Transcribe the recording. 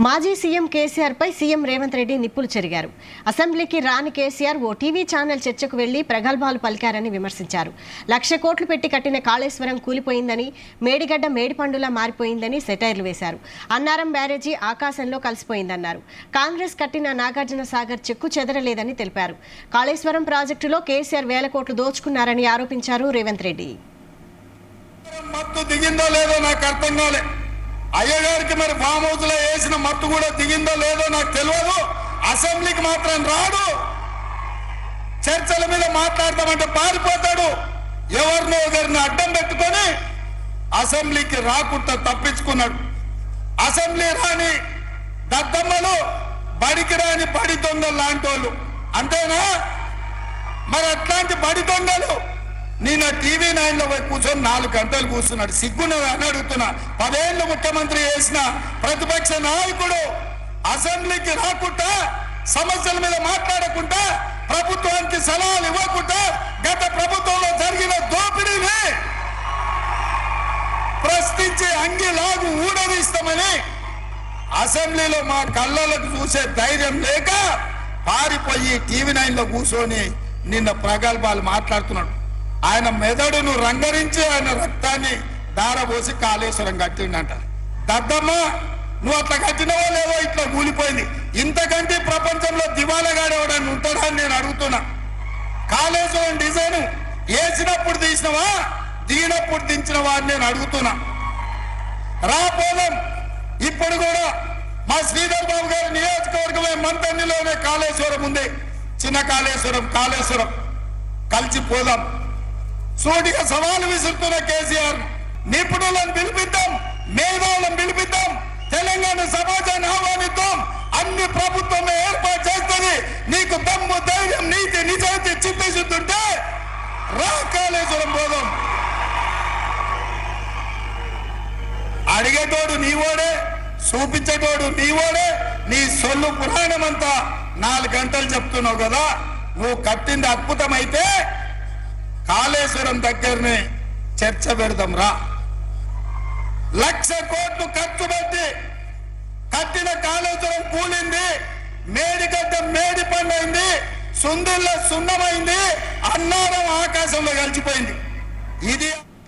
మాజీ సీఎం కేసీఆర్ పై సీఎం రేవంత్ రెడ్డి నిప్పులు చెరిగారు. అసెంబ్లీకి రాని కేసీఆర్ ఓ టీవీ ఛానల్ చర్చకు వెళ్లి ప్రగల్భాలు పలికారని విమర్శించారు. 1,00,000 కోట్లు పెట్టి కట్టిన కాళేశ్వరం కూలిపోయిందని, మేడిగడ్డ మేడిపండులా మారిపోయిందని సెటైర్లు వేశారు. అన్నారం బ్యారేజీ ఆకాశంలో కలిసిపోయిందన్నారు. కాంగ్రెస్ కట్టిన నాగార్జున సాగర్ చెక్కు చెదరలేదని తెలిపారు. కాళేశ్వరం ప్రాజెక్టులో కేసీఆర్ 1,000 కోట్లు దోచుకున్నారని ఆరోపించారు రేవంత్ రెడ్డి. అయ్యగారికి మరి ఫామ్ హౌస్ లో వేసిన మత్తు కూడా దిగిందో లేదో నాకు తెలియదు. అసెంబ్లీకి మాత్రం రాడు. చర్చల మీద మాట్లాడతామంటే పారిపోతాడు. ఎవరినో ఒకరిని అడ్డం పెట్టుకొని అసెంబ్లీకి రాకుండా తప్పించుకున్నాడు. అసెంబ్లీ రాని దద్దమ్మలు, బడికి రాని బడి దొంగలు లాంటి వాళ్ళు అంతేనా? మరి అట్లాంటి బడి దొంగలు నిన్న టీవీ 9లో పోయి కూర్చొని 4 గంటలు కూర్చున్నాడు. సిగ్గున్నది అని అడుగుతున్నా. 10 ఏళ్ళు ముఖ్యమంత్రి చేసిన ప్రతిపక్ష నాయకుడు అసెంబ్లీకి రాకుండా, సమస్యల మీద మాట్లాడకుండా, ప్రభుత్వానికి సలహాలు ఇవ్వకుండా, గత ప్రభుత్వంలో జరిగిన దోపిడీని ప్రశ్నించి అంగిలాగు ఊడదీస్తామని అసెంబ్లీలో మా కళ్ళలకు చూసే ధైర్యం లేక పారిపోయి టీవీ 9లో కూర్చొని నిన్న ప్రగల్భాలు మాట్లాడుతున్నాడు. ఆయన మెదడును రంగరించి ఆయన రక్తాన్ని దారబోసి కాళేశ్వరం కట్టిండంట. దద్దమ్మ, నువ్వు అట్లా కట్టినవో లేవో ఇట్లా కూలిపోయింది. ఇంతకంటే ప్రపంచంలో దివాలగాడు ఎవడని ఉంటాడా అని నేను అడుగుతున్నా. కాళేశ్వరం డిజైన్ వేసినప్పుడు తీసినవా, దిగినప్పుడు దించినవా అని నేను అడుగుతున్నా. రాపోదాం. ఇప్పుడు కూడా మా శ్రీధర్ బాబు గారి నియోజకవర్గమే మంతన్నిలోనే కాళేశ్వరం ఉంది. చిన్న కాళేశ్వరం కలిసిపోదాం. సూటిగా సవాలు విసురుతున్న కేసీఆర్, నిపుణులను పిలిపిద్దాం, మేధావులను పిలిపిద్దాం, తెలంగాణ సమాజాన్ని ఆహ్వానిద్దాం. అన్ని ప్రభుత్వమే ఏర్పాటు చేస్తుంది. నీకు దమ్ము, ధైర్యం, నీతి, నిజాయితీ, చిత్తశుద్ధి ఉంటే రా, కాళేశ్వరం పోదాం. అడిగేటోడు నీవోడే, చూపించేటోడు నీవోడే. నీ సొల్లు పురాణం అంతా 4 గంటలు చెప్తున్నావు కదా. నువ్వు కట్టింది అద్భుతమైతే కాళేశ్వరం దగ్గరనే చర్చ పెడదాం రా. 1,00,000 కోట్లు ఖర్చు పెట్టి కట్టిన కాళేశ్వరం కూలింది, మేడిగడ్డ మేడిపండైంది, సుందిల్ల సున్నమైంది, అన్నారం ఆకాశంలో కలిసిపోయింది. ఇది